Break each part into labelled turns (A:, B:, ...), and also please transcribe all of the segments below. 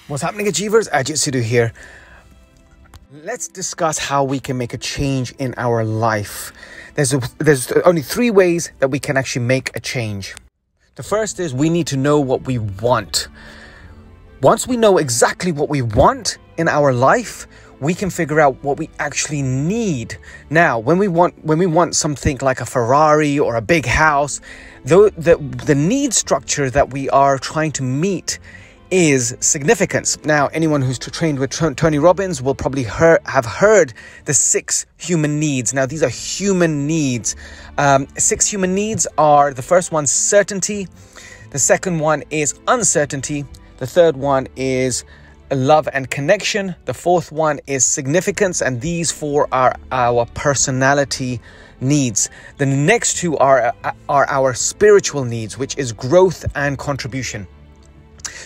A: What's happening, Achievers? Ajit Sidhu here. Let's discuss how we can make a change in our life. There's only 3 ways that we can actually make a change. The first is we need to know what we want. Once we know exactly what we want in our life, we can figure out what we actually need. Now, when we want something like a Ferrari or a big house, the need structure that we are trying to meet is significance. Now, anyone who's trained with Tony Robbins will probably have heard the 6 human needs. Now, these are human needs. 6 human needs are: the first one, certainty. The second one is uncertainty. The third one is love and connection. The fourth one is significance. And these 4 are our personality needs. The next 2 are our spiritual needs, which is growth and contribution.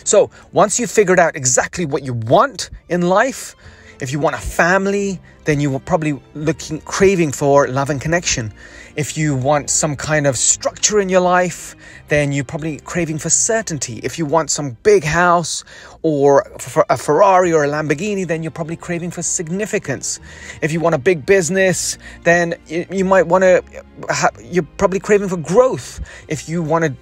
A: So once you've figured out exactly what you want in life, if you want a family, then you will probably craving for love and connection. If you want some kind of structure in your life, then you're probably craving for certainty. If you want some big house or for a Ferrari or a Lamborghini, then you're probably craving for significance. If you want a big business, then you might want to, you're probably craving for growth. If you want to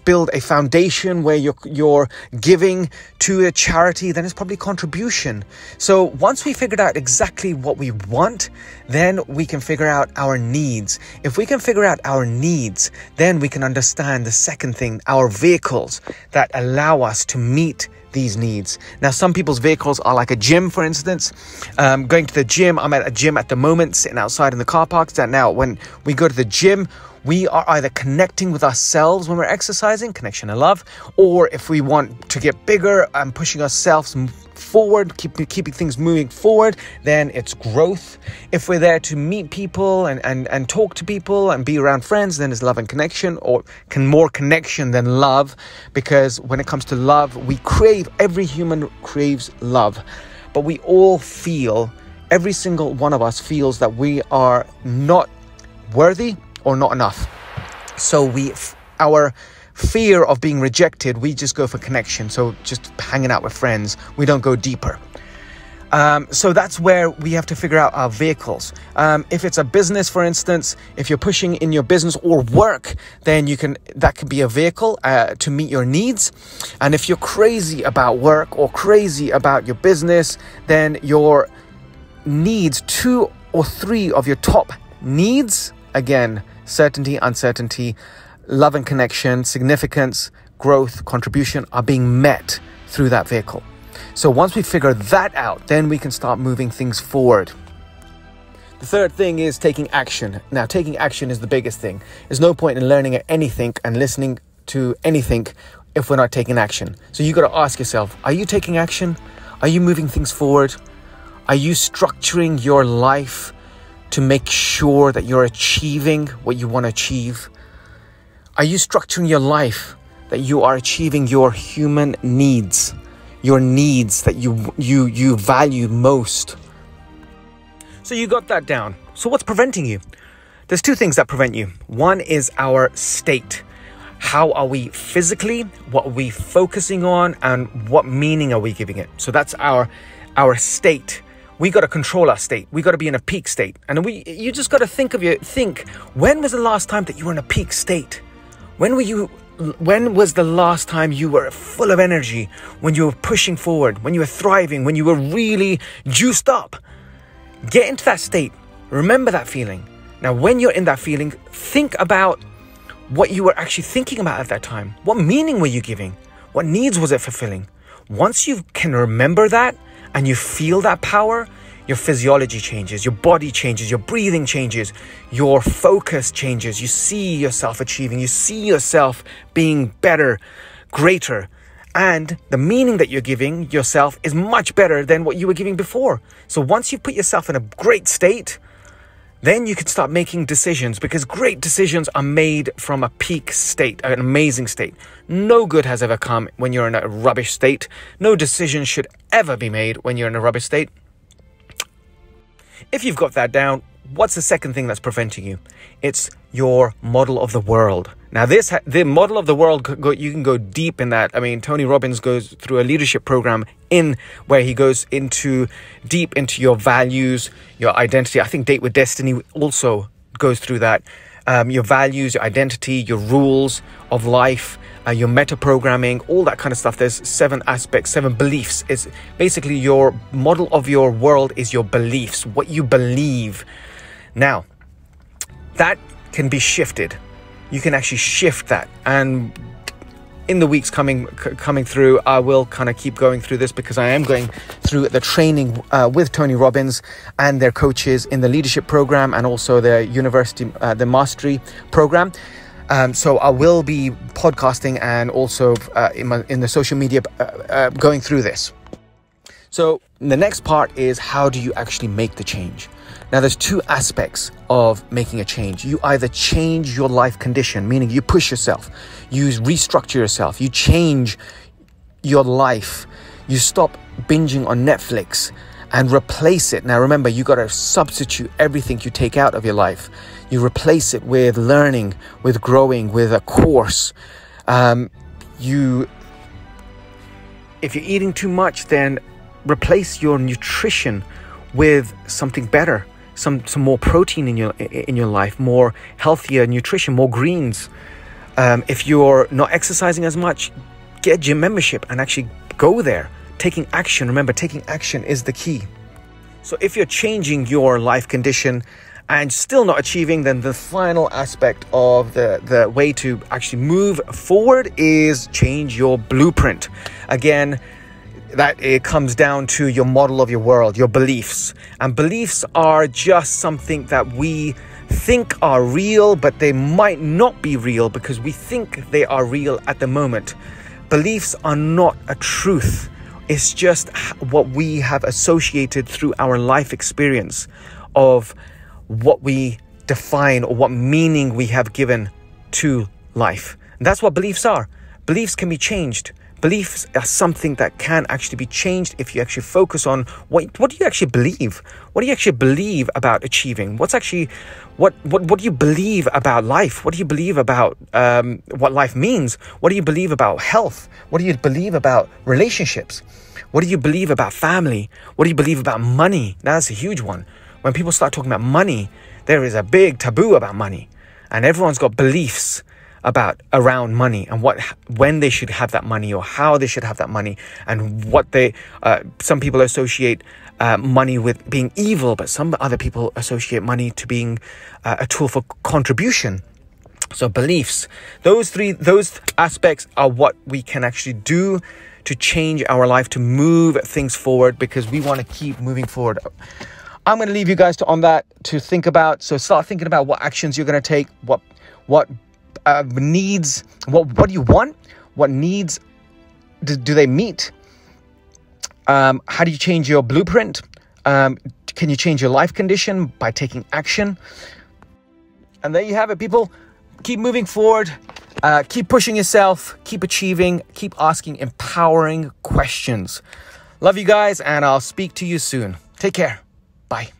A: build a foundation where you're giving to a charity, then it's probably contribution. So once we figured out exactly what we want, then we can figure out our needs. If we can figure out our needs, then we can understand the second thing, our vehicles that allow us to meet these needs. Now, some people's vehicles are like a gym, for instance. Going to the gym, I'm at a gym at the moment, sitting outside in the car parks. That now, when we go to the gym, we are either connecting with ourselves when we're exercising, connection and love, or if we want to get bigger and pushing ourselves forward, keeping things moving forward, then it's growth. If we're there to meet people and talk to people and be around friends, then it's love and connection, or more connection than love, because when it comes to love, every human craves love, but we all feel, every single one of us feels that we are not worthy or not enough. So our fear of being rejected, we just go for connection. So just hanging out with friends, we don't go deeper. So that's where we have to figure out our vehicles. If it's a business, for instance, if you're pushing in your business or work, then that could be a vehicle to meet your needs. And if you're crazy about work or crazy about your business, then your needs, 2 or 3 of your top needs, again, certainty, uncertainty, love and connection, significance, growth, contribution, are being met through that vehicle. So once we figure that out, then we can start moving things forward. The third thing is taking action. Now, taking action is the biggest thing. There's no point in learning anything and listening to anything if we're not taking action. So you got to ask yourself, are you taking action? Are you moving things forward? Are you structuring your life to make sure that you're achieving what you want to achieve? Are you structuring your life that you are achieving your human needs, your needs that you value most? So you got that down. So what's preventing you? There's 2 things that prevent you. One is our state. How are we physically? What are we focusing on? And what meaning are we giving it? So that's our state. We got to control our state. We got to be in a peak state. And you just got to think, when was the last time that you were in a peak state? When was the last time you were full of energy? When you were pushing forward, when you were thriving, when you were really juiced up? Get into that state. Remember that feeling. Now, when you're in that feeling, think about what you were actually thinking about at that time. What meaning were you giving? What needs was it fulfilling? Once you can remember that, and you feel that power, your physiology changes, your body changes, your breathing changes, your focus changes. You see yourself achieving, you see yourself being better, greater. And the meaning that you're giving yourself is much better than what you were giving before. So once you put yourself in a great state, then you can start making decisions, because great decisions are made from a peak state, an amazing state. No good has ever come when you're in a rubbish state. No decision should ever be made when you're in a rubbish state. If you've got that down, What's the second thing that's preventing you? It's your model of the world. Now, the model of the world, you can go deep in that. I mean, Tony Robbins goes through a leadership program where he goes deep into your values, your identity. I think Date with Destiny also goes through that. Your values, your identity, your rules of life, your meta programming, all that kind of stuff. There's 7 aspects, 7 beliefs. It's basically your model of your world is your beliefs, what you believe. Now, that can be shifted. You can actually shift that. And in the weeks coming through, I will kind of keep going through this, because I am going through the training with Tony Robbins and their coaches in the leadership program, and also the university, the mastery program. So I will be podcasting and also in the social media going through this. So the next part is, how do you actually make the change? Now, there's 2 aspects of making a change. You either change your life condition, meaning you push yourself, you restructure yourself, you change your life, you stop binging on Netflix and replace it. Now, remember, you got to substitute everything you take out of your life. You replace it with learning, with growing, with a course. If you're eating too much, then replace your nutrition with something better, some more protein in your life, more healthier nutrition, more greens. If you're not exercising as much, get a gym membership and actually go there. Taking action. Remember, taking action is the key. So if you're changing your life condition and still not achieving, then the final aspect of the way to actually move forward is change your blueprint. Again, that it comes down to your model of your world, your beliefs. And beliefs are just something that we think are real, but they might not be real because we think they are real at the moment. Beliefs are not a truth. It's just what we have associated through our life experience of what we define or what meaning we have given to life. And that's what beliefs are. Beliefs can be changed. Beliefs are something that can actually be changed if you actually focus on what do you actually believe? What do you actually believe about achieving? What do you believe about life? What do you believe about what life means? What do you believe about health? What do you believe about relationships? What do you believe about family? What do you believe about money? That's a huge one. When people start talking about money, there is a big taboo about money, and everyone's got beliefs around money and when they should have that money or how they should have that money, and what some people associate money with being evil, but some other people associate money to being a tool for contribution. So beliefs, those aspects are what we can actually do to change our life, to move things forward, because we want to keep moving forward. I'm going to leave you guys on that to think about. So start thinking about what actions you're going to take, what needs, what do you want? What needs do they meet? How do you change your blueprint? Can you change your life condition by taking action? And there you have it, people. Keep moving forward. Keep pushing yourself. Keep achieving. Keep asking empowering questions. Love you guys, and I'll speak to you soon. Take care. Bye.